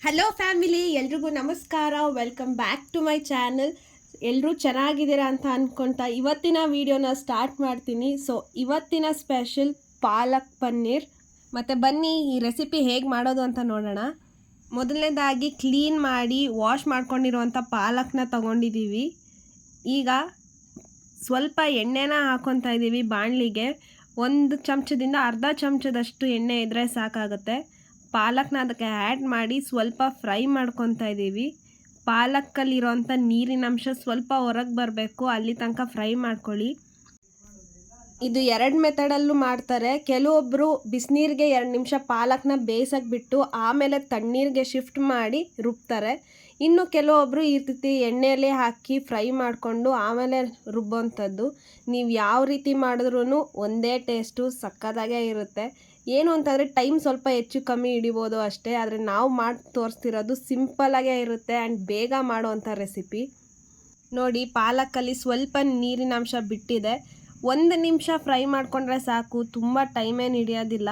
Hello family, ಎಲ್ರಿಗೂ ನಮಸ್ಕಾರ. Welcome back to my channel. ಎಲ್ಲರೂ ಚೆನ್ನಾಗಿದ್ದೀರಾ ಅಂತ ಅಂದ್ಕೊಳ್ತಾ ಇವತ್ತಿನ ವಿಡಿಯೋನ ಸ್ಟಾರ್ಟ್ ಮಾಡ್ತೀನಿ. ಸೊ ಇವತ್ತಿನ ಸ್ಪೆಷಲ್ ಪಾಲಕ್ ಪನ್ನೀರ್. ಮತ್ತು ಬನ್ನಿ ಈ ರೆಸಿಪಿ ಹೇಗೆ ಮಾಡೋದು ಅಂತ ನೋಡೋಣ. ಮೊದಲನೇದಾಗಿ ಕ್ಲೀನ್ ಮಾಡಿ ವಾಶ್ ಮಾಡ್ಕೊಂಡಿರುವಂಥ ಪಾಲಕ್ನ ತೊಗೊಂಡಿದ್ದೀವಿ. ಈಗ ಸ್ವಲ್ಪ ಎಣ್ಣೆನ ಹಾಕ್ಕೊತಾ ಇದ್ದೀವಿ ಬಾಣಲಿಗೆ. 1 ಚಮಚದಿಂದ ಅರ್ಧ ಚಮಚದಷ್ಟು ಎಣ್ಣೆ ಇದ್ದರೆ ಸಾಕಾಗುತ್ತೆ. ಪಾಲಕ್ನ ಅದಕ್ಕೆ ಆ್ಯಡ್ ಮಾಡಿ ಸ್ವಲ್ಪ ಫ್ರೈ ಮಾಡ್ಕೊತಾ ಇದ್ದೀವಿ. ಪಾಲಕ್ಕಲ್ಲಿರೋಂಥ ನೀರಿನಂಶ ಸ್ವಲ್ಪ ಹೊರಗೆ ಬರಬೇಕು, ಅಲ್ಲಿ ತನಕ ಫ್ರೈ ಮಾಡ್ಕೊಳ್ಳಿ. ಇದು 2 ಮೆಥಡಲ್ಲೂ ಮಾಡ್ತಾರೆ. ಕೆಲವೊಬ್ಬರು ಬಿಸಿನೀರಿಗೆ 2 ನಿಮಿಷ ಪಾಲಕ್ನ ಬೇಯಿಸಕ್ಕೆ ಬಿಟ್ಟು ಆಮೇಲೆ ತಣ್ಣೀರಿಗೆ ಶಿಫ್ಟ್ ಮಾಡಿ ರುಬ್ತಾರೆ. ಇನ್ನು ಕೆಲವೊಬ್ಬರು ಈ ರೀತಿ ಎಣ್ಣೆಯಲ್ಲಿ ಹಾಕಿ ಫ್ರೈ ಮಾಡಿಕೊಂಡು ಆಮೇಲೆ ರುಬ್ಬೋಂಥದ್ದು. ನೀವು ಯಾವ ರೀತಿ ಮಾಡಿದ್ರೂ ಒಂದೇ ಟೇಸ್ಟು ಸಕ್ಕತ್ತಾಗೇ ಇರುತ್ತೆ. ಏನು ಅಂತಂದರೆ ಟೈಮ್ ಸ್ವಲ್ಪ ಹೆಚ್ಚು ಕಮ್ಮಿ ಹಿಡಿಬೋದು ಅಷ್ಟೇ. ಆದರೆ ನಾವು ಮಾಡಿ ತೋರಿಸ್ತಿರೋದು ಸಿಂಪಲಾಗೇ ಇರುತ್ತೆ ಆ್ಯಂಡ್ ಬೇಗ ಮಾಡೋವಂಥ ರೆಸಿಪಿ. ನೋಡಿ, ಪಾಲಕ್ಕಲ್ಲಿ ಸ್ವಲ್ಪ ನೀರಿನಂಶ ಬಿಟ್ಟಿದೆ. 1 ನಿಮಿಷ ಫ್ರೈ ಮಾಡಿಕೊಂಡ್ರೆ ಸಾಕು, ತುಂಬ ಟೈಮೇನು ಹಿಡಿಯೋದಿಲ್ಲ.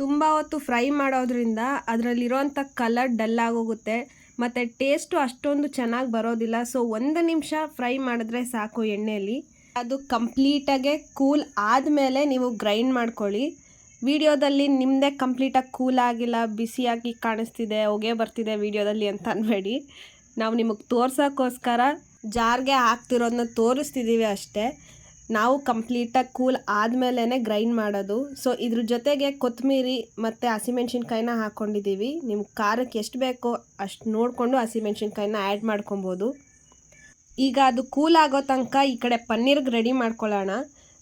ತುಂಬ ಹೊತ್ತು ಫ್ರೈ ಮಾಡೋದ್ರಿಂದ ಅದರಲ್ಲಿರೋಂಥ ಕಲರ್ ಡಲ್ ಆಗೋಗುತ್ತೆ ಮತ್ತು ಟೇಸ್ಟು ಅಷ್ಟೊಂದು ಚೆನ್ನಾಗಿ ಬರೋದಿಲ್ಲ. ಸೊ 1 ನಿಮಿಷ ಫ್ರೈ ಮಾಡಿದ್ರೆ ಸಾಕು ಎಣ್ಣೆಯಲ್ಲಿ. ಅದು ಕಂಪ್ಲೀಟಾಗೆ ಕೂಲ್ ಆದಮೇಲೆ ನೀವು ಗ್ರೈಂಡ್ ಮಾಡ್ಕೊಳ್ಳಿ. ವಿಡಿಯೋದಲ್ಲಿ ನಿಮ್ಮದೇ ಕಂಪ್ಲೀಟಾಗಿ ಕೂಲ್ ಆಗಿಲ್ಲ, ಬಿಸಿಯಾಗಿ ಕಾಣಿಸ್ತಿದೆ, ಹೊಗೆ ಬರ್ತಿದೆ ವಿಡಿಯೋದಲ್ಲಿ ಅಂತ ಅನ್ಬೇಡಿ. ನಾವು ನಿಮಗೆ ತೋರ್ಸೋಕ್ಕೋಸ್ಕರ ಜಾರ್ಗೆ ಹಾಕ್ತಿರೋದನ್ನ ತೋರಿಸ್ತಿದ್ದೀವಿ ಅಷ್ಟೇ. ನಾವು ಕಂಪ್ಲೀಟಾಗಿ ಕೂಲ್ ಆದಮೇಲೆ ಗ್ರೈಂಡ್ ಮಾಡೋದು. ಸೊ ಇದ್ರ ಜೊತೆಗೆ ಕೊತ್ತಂಬರಿ ಮತ್ತು ಹಸಿಮೆಣ್ಸಿನ್ಕಾಯಿನ ಹಾಕ್ಕೊಂಡಿದ್ದೀವಿ. ನಿಮ್ಗೆ ಖಾರಕ್ಕೆ ಎಷ್ಟು ಬೇಕೋ ಅಷ್ಟು ನೋಡಿಕೊಂಡು ಹಸಿಮೆಣ್ಸಿನ್ಕಾಯಿನ ಆ್ಯಡ್ ಮಾಡ್ಕೊಬೋದು. ಈಗ ಅದು ಕೂಲ್ ಆಗೋ ತನಕ ಈ ಕಡೆ ಪನ್ನೀರ್ಗೆ ರೆಡಿ ಮಾಡ್ಕೊಳ್ಳೋಣ.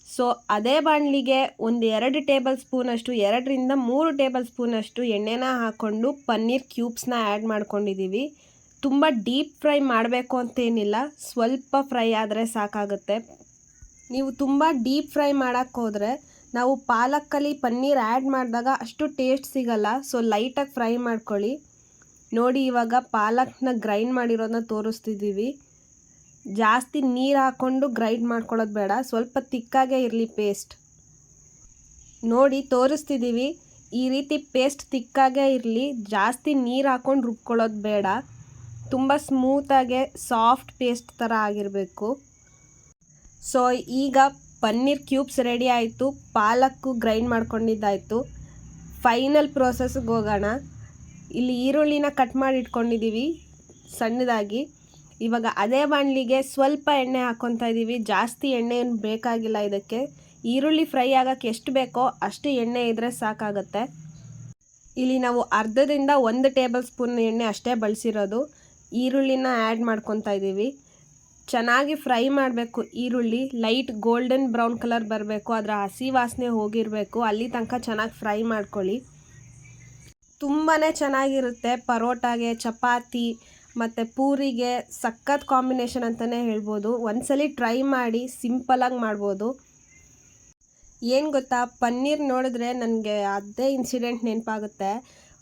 ಸೊ ಅದೇ ಬಾಣಲಿಗೆ 2 ಟೇಬಲ್ ಸ್ಪೂನಷ್ಟು, 2ರಿಂದ 3 ಟೇಬಲ್ ಸ್ಪೂನಷ್ಟು ಎಣ್ಣೆನ ಹಾಕ್ಕೊಂಡು ಪನ್ನೀರ್ ಕ್ಯೂಬ್ಸ್ನ ಆ್ಯಡ್ ಮಾಡ್ಕೊಂಡಿದ್ದೀವಿ. ತುಂಬ ಡೀಪ್ ಫ್ರೈ ಮಾಡಬೇಕು ಅಂತೇನಿಲ್ಲ, ಸ್ವಲ್ಪ ಫ್ರೈ ಆದರೆ ಸಾಕಾಗುತ್ತೆ. ನೀವು ತುಂಬ ಡೀಪ್ ಫ್ರೈ ಮಾಡೋಕ್ಕೆ ಹೋದರೆ ನಾವು ಪಾಲಕ್ಕಲ್ಲಿ ಪನ್ನೀರ್ ಆ್ಯಡ್ ಮಾಡಿದಾಗ ಅಷ್ಟು ಟೇಸ್ಟ್ ಸಿಗಲ್ಲ. ಸೊ ಲೈಟಾಗಿ ಫ್ರೈ ಮಾಡ್ಕೊಳ್ಳಿ. ನೋಡಿ, ಇವಾಗ ಪಾಲಕ್ನ ಗ್ರೈಂಡ್ ಮಾಡಿರೋದನ್ನ ತೋರಿಸ್ತಿದ್ದೀವಿ. ಜಾಸ್ತಿ ನೀರು ಹಾಕ್ಕೊಂಡು ಗ್ರೈಂಡ್ ಮಾಡ್ಕೊಳ್ಳೋದು ಬೇಡ, ಸ್ವಲ್ಪ ತಿಕ್ಕಾಗೇ ಇರಲಿ ಪೇಸ್ಟ್. ನೋಡಿ ತೋರಿಸ್ತಿದ್ದೀವಿ, ಈ ರೀತಿ ಪೇಸ್ಟ್ ತಿಕ್ಕಾಗೇ ಇರಲಿ, ಜಾಸ್ತಿ ನೀರು ಹಾಕ್ಕೊಂಡು ರುಬ್ಕೊಳ್ಳೋದು ಬೇಡ. ತುಂಬ ಸ್ಮೂತಾಗೆ ಸಾಫ್ಟ್ ಪೇಸ್ಟ್ ಥರ ಆಗಿರಬೇಕು. ಸೊ ಈಗ ಪನ್ನೀರ್ ಕ್ಯೂಬ್ಸ್ ರೆಡಿ ಆಯಿತು, ಪಾಲಕ್ಕು ಗ್ರೈಂಡ್ ಮಾಡ್ಕೊಂಡಿದ್ದಾಯಿತು. ಫೈನಲ್ ಪ್ರೋಸೆಸ್ಗೆ ಹೋಗೋಣ. ಇಲ್ಲಿ ಈರುಳ್ಳಿನ ಕಟ್ ಮಾಡಿ ಇಟ್ಕೊಂಡಿದ್ದೀವಿ ಸಣ್ಣದಾಗಿ. ಇವಾಗ ಅದೇ ಬಾಣಲಿಗೆ ಸ್ವಲ್ಪ ಎಣ್ಣೆ ಹಾಕ್ಕೊತಾ ಇದ್ದೀವಿ. ಜಾಸ್ತಿ ಎಣ್ಣೆ ಏನು ಬೇಕಾಗಿಲ್ಲ ಇದಕ್ಕೆ. ಈರುಳ್ಳಿ ಫ್ರೈ ಆಗೋಕ್ಕೆ ಎಷ್ಟು ಬೇಕೋ ಅಷ್ಟು ಎಣ್ಣೆ ಇದ್ದರೆ ಸಾಕಾಗುತ್ತೆ. ಇಲ್ಲಿ ನಾವು ಅರ್ಧದಿಂದ 1 ಟೇಬಲ್ ಸ್ಪೂನ್ ಎಣ್ಣೆ ಅಷ್ಟೇ ಬಳಸಿರೋದು. ಈರುಳ್ಳಿನ ಆ್ಯಡ್ ಮಾಡ್ಕೊತಾ ಇದ್ದೀವಿ. ಚೆನ್ನಾಗಿ ಫ್ರೈ ಮಾಡಬೇಕು. ಈರುಳ್ಳಿ ಲೈಟ್ ಗೋಲ್ಡನ್ ಬ್ರೌನ್ ಕಲರ್ ಬರಬೇಕು, ಅದರ ಹಸಿ ವಾಸನೆ ಹೋಗಿರಬೇಕು, ಅಲ್ಲಿ ತನಕ ಚೆನ್ನಾಗಿ ಫ್ರೈ ಮಾಡ್ಕೊಳ್ಳಿ. ತುಂಬಾ ಚೆನ್ನಾಗಿರುತ್ತೆ. ಪರೋಟಾಗೆ, ಚಪಾತಿ ಮತ್ತು ಪೂರಿಗೆ ಸಖತ್ ಕಾಂಬಿನೇಷನ್ ಅಂತಲೇ ಹೇಳ್ಬೋದು. ಒಂದ್ಸಲಿ ಟ್ರೈ ಮಾಡಿ, ಸಿಂಪಲಾಗಿ ಮಾಡ್ಬೋದು. ಏನು ಗೊತ್ತಾ, ಪನ್ನೀರ್ ನೋಡಿದ್ರೆ ನನಗೆ ಅದೇ ಇನ್ಸಿಡೆಂಟ್ ನೆನಪಾಗುತ್ತೆ.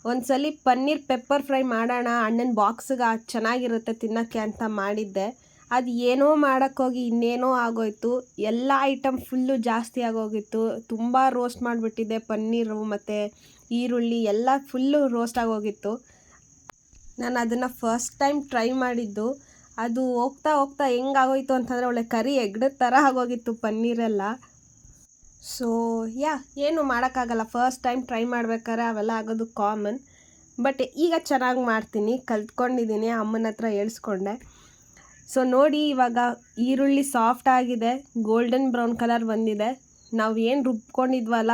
ಒಂದ್ಸಲಿ ಪನ್ನೀರ್ ಪೆಪ್ಪರ್ ಫ್ರೈ ಮಾಡೋಣ ಅಣ್ಣನ ಬಾಕ್ಸಿಗೆ, ಚೆನ್ನಾಗಿರುತ್ತೆ ತಿನ್ನೋಕ್ಕೆ ಅಂತ ಮಾಡಿದ್ದೆ. ಅದು ಏನೋ ಮಾಡೋಕ್ಕೋಗಿ ಇನ್ನೇನೋ ಆಗೋಯ್ತು. ಎಲ್ಲ ಐಟಮ್ ಫುಲ್ಲು ಜಾಸ್ತಿ ಆಗೋಗಿತ್ತು. ತುಂಬ ರೋಸ್ಟ್ ಮಾಡಿಬಿಟ್ಟಿದ್ದೆ. ಪನ್ನೀರು ಮತ್ತು ಈರುಳ್ಳಿ ಎಲ್ಲ ಫುಲ್ಲು ರೋಸ್ಟ್ ಆಗೋಗಿತ್ತು. ನಾನು ಅದನ್ನು ಫಸ್ಟ್ ಟೈಮ್ ಟ್ರೈ ಮಾಡಿದ್ದು. ಅದು ಹೋಗ್ತಾ ಹೋಗ್ತಾ ಹೆಂಗಾಗೋಯ್ತು ಅಂತಂದರೆ ಒಳ್ಳೆ ಕರಿ ಎಗ್ಡದ ಥರ ಆಗೋಗಿತ್ತು ಪನ್ನೀರೆಲ್ಲ. ಸೊ ಏನು ಮಾಡೋಕ್ಕಾಗಲ್ಲ, ಫಸ್ಟ್ ಟೈಮ್ ಟ್ರೈ ಮಾಡ್ಬೇಕಾದ್ರೆ ಅವೆಲ್ಲ ಆಗೋದು ಕಾಮನ್. ಬಟ್ ಈಗ ಚೆನ್ನಾಗಿ ಮಾಡ್ತೀನಿ, ಕಲ್ತ್ಕೊಂಡಿದ್ದೀನಿ, ಅಮ್ಮನ ಹತ್ರ ಹೇಳಿಸ್ಕೊಂಡೆ. ಸೊ ನೋಡಿ, ಇವಾಗ ಈರುಳ್ಳಿ ಸಾಫ್ಟ್ ಆಗಿದೆ, ಗೋಲ್ಡನ್ ಬ್ರೌನ್ ಕಲರ್ ಬಂದಿದೆ. ನಾವು ಏನು ರುಬ್ಕೊಂಡಿದ್ವಲ್ಲ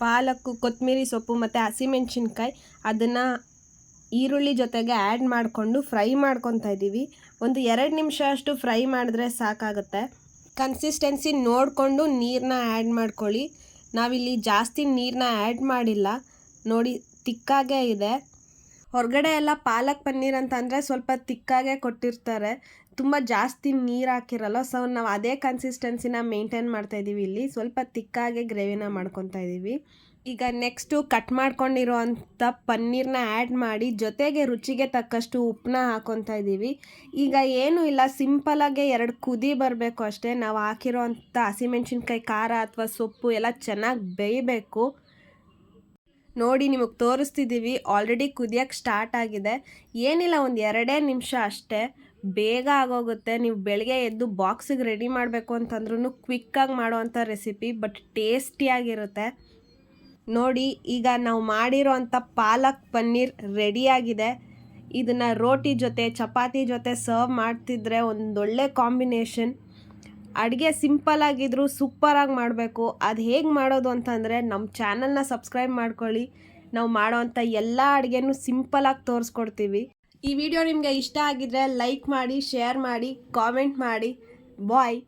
ಪಾಲಕ್ಕು, ಕೊತ್ತಂಬರಿ ಸೊಪ್ಪು ಮತ್ತು ಹಸಿಮೆಣ್ಸಿನ್ಕಾಯಿ, ಅದನ್ನು ಈರುಳ್ಳಿ ಜೊತೆಗೆ ಆ್ಯಡ್ ಮಾಡಿಕೊಂಡು ಫ್ರೈ ಮಾಡ್ಕೊತಾ ಇದ್ದೀವಿ. 2 ನಿಮಿಷ ಅಷ್ಟು ಫ್ರೈ ಮಾಡಿದ್ರೆ ಸಾಕಾಗುತ್ತೆ. ಕನ್ಸಿಸ್ಟೆನ್ಸಿ ನೋಡಿಕೊಂಡು ನೀರನ್ನ ಆ್ಯಡ್ ಮಾಡ್ಕೊಳ್ಳಿ. ನಾವಿಲ್ಲಿ ಜಾಸ್ತಿ ನೀರನ್ನ ಆ್ಯಡ್ ಮಾಡಿಲ್ಲ. ನೋಡಿ, ತಿಕ್ಕಾಗೇ ಇದೆ. ಹೊರಗಡೆ ಎಲ್ಲ ಪಾಲಕ್ ಪನ್ನೀರ್ ಅಂತ ಅಂದರೆ ಸ್ವಲ್ಪ ತಿಕ್ಕಾಗೆ ಕೊಟ್ಟಿರ್ತಾರೆ, ತುಂಬ ಜಾಸ್ತಿ ನೀರು ಹಾಕಿರಲ್ಲ. ಸೊ ನಾವು ಅದೇ ಕನ್ಸಿಸ್ಟೆನ್ಸಿನ ಮೇಂಟೈನ್ ಮಾಡ್ತಾಯಿದ್ದೀವಿ. ಇಲ್ಲಿ ಸ್ವಲ್ಪ ತಿಕ್ಕಾಗೆ ಗ್ರೇವಿನ ಮಾಡ್ಕೊತಾ ಇದ್ದೀವಿ. ಈಗ ನೆಕ್ಸ್ಟು ಕಟ್ ಮಾಡ್ಕೊಂಡಿರೋ ಅಂಥ ಪನ್ನೀರನ್ನ ಆ್ಯಡ್ ಮಾಡಿ ಜೊತೆಗೆ ರುಚಿಗೆ ತಕ್ಕಷ್ಟು ಉಪ್ಪನ್ನ ಹಾಕ್ಕೊತಾ ಇದ್ದೀವಿ. ಈಗ ಏನೂ ಇಲ್ಲ, ಸಿಂಪಲಾಗೆ 2 ಕುದಿ ಬರಬೇಕು ಅಷ್ಟೇ. ನಾವು ಹಾಕಿರೋ ಅಂಥ ಹಸಿಮೆಣ್ಸಿನ್ಕಾಯಿ ಖಾರ ಅಥವಾ ಸೊಪ್ಪು ಎಲ್ಲ ಚೆನ್ನಾಗಿ ಬೇಯಬೇಕು. ನೋಡಿ ನಿಮಗೆ ತೋರಿಸ್ತಿದ್ದೀವಿ. ಆಲ್ರೆಡಿ ಕುದಿಯೋಕ್ಕೆ ಸ್ಟಾರ್ಟ್ ಆಗಿದೆ. ಏನಿಲ್ಲ, ಒಂದು 2 ನಿಮಿಷ ಅಷ್ಟೇ, ಬೇಗ ಆಗೋಗುತ್ತೆ. ನೀವು ಬೆಳಗ್ಗೆ ಎದ್ದು ಬಾಕ್ಸಿಗೆ ರೆಡಿ ಮಾಡಬೇಕು ಅಂತಂದ್ರೂ ಕ್ವಿಕ್ಕಾಗಿ ಮಾಡೋವಂಥ ರೆಸಿಪಿ, ಬಟ್ ಟೇಸ್ಟಿಯಾಗಿರುತ್ತೆ. ನೋಡಿ, ಈಗ ನಾವು ಮಾಡಿರೋ ಅಂಥ ಪಾಲಕ್ ಪನ್ನೀರ್ ರೆಡಿಯಾಗಿದೆ. ಇದನ್ನು ರೋಟಿ ಜೊತೆ, ಚಪಾತಿ ಜೊತೆ ಸರ್ವ್ ಮಾಡ್ತಿದ್ರೆ ಒಂದೊಳ್ಳೆ ಕಾಂಬಿನೇಷನ್. ಅಡುಗೆ ಸಿಂಪಲ್ಲಾಗಿದ್ದರೂ ಸೂಪರಾಗಿ ಮಾಡಬೇಕು. ಅದು ಹೇಗೆ ಮಾಡೋದು ಅಂತಂದರೆ ನಮ್ಮ ಚಾನಲ್ನ ಸಬ್ಸ್ಕ್ರೈಬ್ ಮಾಡ್ಕೊಳ್ಳಿ. ನಾವು ಮಾಡೋವಂಥ ಎಲ್ಲ ಅಡುಗೆನೂ ಸಿಂಪಲಾಗಿ ತೋರಿಸ್ಕೊಡ್ತೀವಿ. ಈ ವಿಡಿಯೋ ನಿಮಗೆ ಇಷ್ಟ ಆಗಿದ್ರೆ ಲೈಕ್ ಮಾಡಿ, ಶೇರ್ ಮಾಡಿ, ಕಾಮೆಂಟ್ ಮಾಡಿ. ಬಾಯ್.